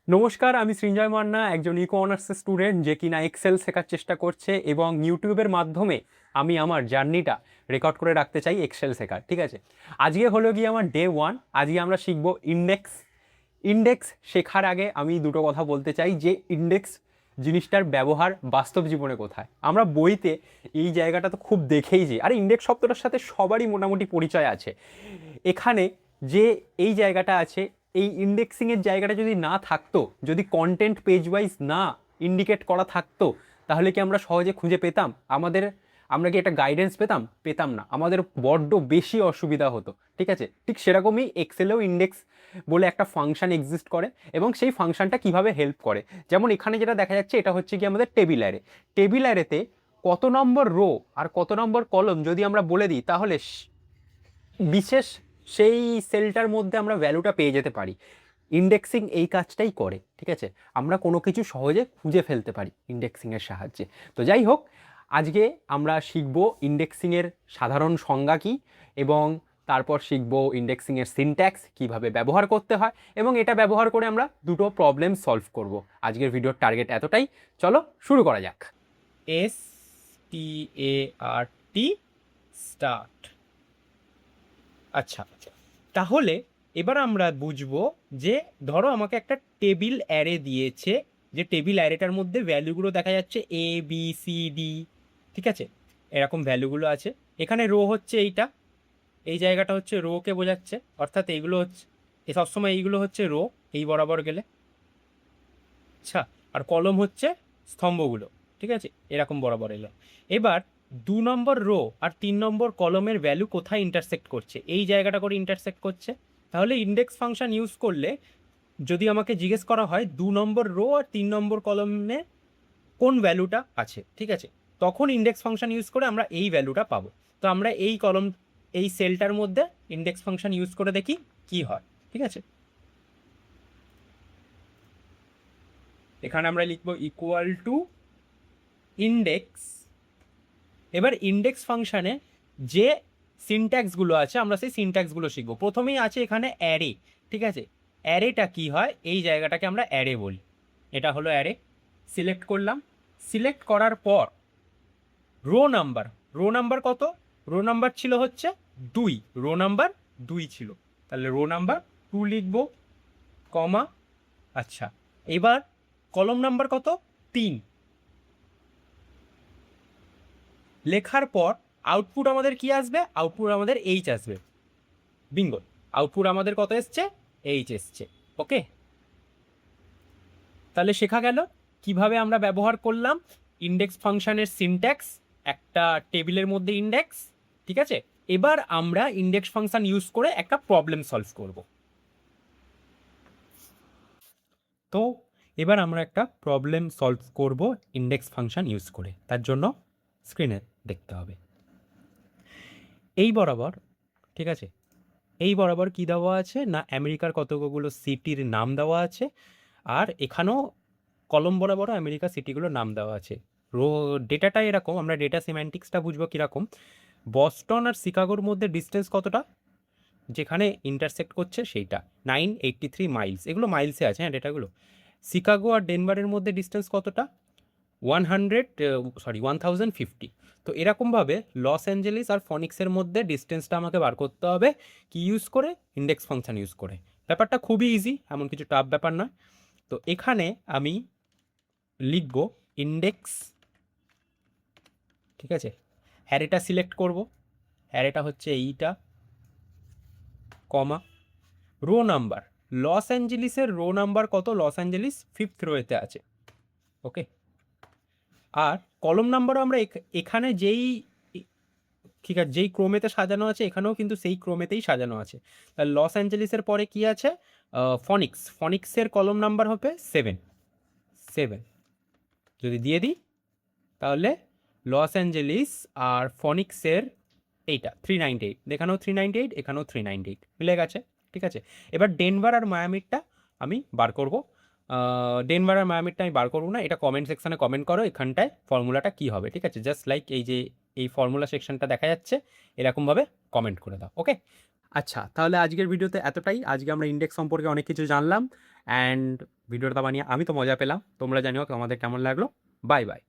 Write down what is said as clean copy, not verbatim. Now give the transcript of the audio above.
নমস্কার, আমি সৃঞ্জয় মান্না, একজন ইকো অনার্সের স্টুডেন্ট যে কিনা এক্সেল শেখার চেষ্টা করছে এবং ইউটিউবের মাধ্যমে আমি আমার জার্নিটা রেকর্ড করে রাখতে চাই এক্সেল শেখার। ঠিক আছে, আজকে হলো গিয়ে আমার ডে 1। আজকে আমরা শিখবো ইন্ডেক্স। ইন্ডেক্স শেখার আগে আমি দুটো কথা বলতে চাই যে ইন্ডেক্স জিনিসটার ব্যবহার বাস্তব জীবনে কোথায়। আমরা বইতে এই জায়গাটা তো খুব দেখেইছি, আর ইন্ডেক্স শব্দটার সাথে সবারই মোটামুটি পরিচয় আছে। এখানে যে এই জায়গাটা আছে, এই ইন্ডেক্সিংয়ের জায়গাটা যদি না থাকতো, যদি কন্টেন্ট পেজ ওয়াইজ না ইন্ডিকেট করা থাকতো, তাহলে কি আমরা সহজে খুঁজে পেতাম? আমরা কি একটা গাইডেন্স পেতাম না, আমাদের বড্ড বেশি অসুবিধা হতো। ঠিক আছে, ঠিক সেরকমই এক্সেলেও ইন্ডেক্স বলে একটা ফাংশন এক্সিস্ট করে এবং সেই ফাংশনটা কিভাবে হেল্প করে। যেমন এখানে যেটা দেখা যাচ্ছে, এটা হচ্ছে কি আমাদের টেবিল অ্যারে। টেবিল অ্যারেতে কত নম্বর রো আর কত নম্বর কলম যদি আমরা বলে দিই, তাহলে বিশেষ সেই সেলটার মধ্যে আমরা ভ্যালুটা পেয়ে যেতে পারি। ইন্ডেক্সিং এই কাজটাই করে। ঠিক আছে, আমরা কোনো কিছু সহজে খুঁজে ফেলতে পারি ইন্ডেক্সিংয়ের সাহায্যে। তো যাই হোক, আজকে আমরা শিখব ইন্ডেক্সিংয়ের সাধারণ সংজ্ঞা কী, এবং তারপর শিখব ইন্ডেক্সিংয়ের সিনট্যাক্স কীভাবে ব্যবহার করতে হয়, এবং এটা ব্যবহার করে আমরা দুটো প্রবলেম সলভ করব। আজকের ভিডিওর টার্গেট এতটাই। চলো শুরু করা যাক। START start. আচ্ছা, তাহলে এবার আমরা বুঝবো যে ধরো আমাকে একটা টেবিল অ্যারে দিয়েছে, যে টেবিল অ্যারেটার মধ্যে ভ্যালুগুলো দেখা যাচ্ছে ABCD। ঠিক আছে, এরকম ভ্যালুগুলো আছে। এখানে রো হচ্ছে এইটা, এই জায়গাটা হচ্ছে রোকে বোঝাচ্ছে, অর্থাৎ এইগুলো হচ্ছে সবসময় এইগুলো হচ্ছে রো, এই বরাবর গেলে। আচ্ছা, আর কলম হচ্ছে স্তম্ভগুলো। ঠিক আছে, এরকম বরাবর এলো। এবার 2 নম্বর রো আর 3 নম্বর কলমের ভ্যালু কোথায় ইন্টারসেক্ট করছে? এই জায়গাটা করে ইন্টারসেক্ট করছে। তাহলে ইন্ডেক্স ফাংশন ইউজ করলে যদি আমাকে জিজ্ঞেস করা হয় 2 নম্বর রো আর 3 নম্বর কলমে কোন ভ্যালুটা আছে, ঠিক আছে, তখন ইন্ডেক্স ফাংশন ইউজ করে আমরা এই ভ্যালুটা পাবো। তো আমরা এই সেলটার মধ্যে ইন্ডেক্স ফাংশন ইউজ করে দেখি কি হয়। ঠিক আছে, এখানে আমরা লিখবো ইকুয়াল টু ইন্ডেক্স। এবার ইন্ডেক্স ফাংশানে যে সিনট্যাক্সগুলো আছে আমরা সেই সিনট্যাক্সগুলো শিখবো। প্রথমেই আছে এখানে অ্যারে। ঠিক আছে, অ্যারেটা কি হয়, এই জায়গাটাকে আমরা অ্যারে বলি। এটা হলো অ্যারে। সিলেক্ট করলাম। সিলেক্ট করার পর রো নাম্বার কত? রো নাম্বার ছিল হচ্ছে 2। রো নাম্বার 2 ছিল, তাহলে রো নাম্বার 2 লিখবো, কমা। আচ্ছা, এবার কলম নাম্বার কত? 3 লেখার পর আউটপুট আমাদের কি আসবে? আউটপুট আমাদের এইচ আসবে। বিঙ্গো, আউটপুট আমাদের কত এসছে? এইচ এসছে। ওকে, তাহলে শেখা গেল কিভাবে আমরা ব্যবহার করলাম ইন্ডেক্স ফাংশনের সিনট্যাক্স, একটা টেবিলের মধ্যে ইন্ডেক্স। ঠিক আছে, এবার আমরা ইন্ডেক্স ফাংশন ইউজ করে একটা প্রবলেম সলভ করব। তো এবার আমরা একটা প্রবলেম সলভ করব ইন্ডেক্স ফাংশন ইউজ করে। তার জন্য স্ক্রিনে দেখতে হবে এই বরাবর। ঠিক আছে, এই বরাবর কি দেওয়া আছে না, আমেরিকার কতগুলো সিটির নাম দেওয়া আছে, আর এখানেও কলম বরাবর আমেরিকা সিটিগুলোর নাম দেওয়া আছে। ডেটাটা এরকম, আমরা ডেটা সিম্যান্টিক্সটা বুঝবো কীরকম। বস্টন আর শিকাগোর মধ্যে ডিস্টেন্স কতটা, যেখানে ইন্টারসেক্ট করছে সেইটা 983 মাইলস। এগুলো মাইলসে আছে, হ্যাঁ ডেটাগুলো। শিকাগো আর ডেনভারের মধ্যে ডিস্টেন্স কতটা? 1050। তো এরকমভাবে লস অ্যাঞ্জেলিস আর ফনিক্সের মধ্যে ডিস্টেন্সটা আমাকে বার করতে হবে কি ইউজ করে? ইন্ডেক্স ফাংশন ইউজ করে। ব্যাপারটা খুবই ইজি, এমন কিছু টাফ ব্যাপার নয়। তো এখানে আমি লিখব ইন্ডেক্স। ঠিক আছে, অ্যারেটা সিলেক্ট করব, অ্যারেটা হচ্ছে এইটা, কমা। রো নাম্বার, লস অ্যাঞ্জেলিসের রো নাম্বার কত? লস অ্যাঞ্জেলিস 5th রোয়েতে আছে। ওকে, আর কলম নাম্বারও আমরা এখানে ঠিক আছে যেই ক্রমেতে সাজানো আছে এখানেও কিন্তু সেই ক্রমেতেই সাজানো আছে। তাহলে লস অ্যাঞ্জেলিসের পরে কি আছে? ফনিক্সের কলম নাম্বার হবে 7 যদি দিয়ে দিই, তাহলে লস অ্যাঞ্জেলিস আর ফনিক্সের এইটা 398, এখানেও 398, এখানেও 398 মিলে গেছে। ঠিক আছে, এবার ডেনভার আর মায়ামিরটা আমি বার করব। ডেনভার আর মায়ামিরটা আমি বার করবো না, এটা কমেন্ট সেকশানে কমেন্ট করো এখানটায় ফর্মুলাটা কী হবে। ঠিক আছে, জাস্ট লাইক এই যে এই ফর্মুলা সেকশনটা দেখা যাচ্ছে এরকমভাবে কমেন্ট করে দাও। ওকে, আচ্ছা, তাহলে আজকের ভিডিওতে এতটাই। আজকে আমরা ইন্ডেক্স সম্পর্কে অনেক কিছু জানলাম, অ্যান্ড ভিডিওটা বানিয়ে আমি তো মজা পেলাম, তোমরা জানিও তোমাদের কেমন লাগলো। Bye bye.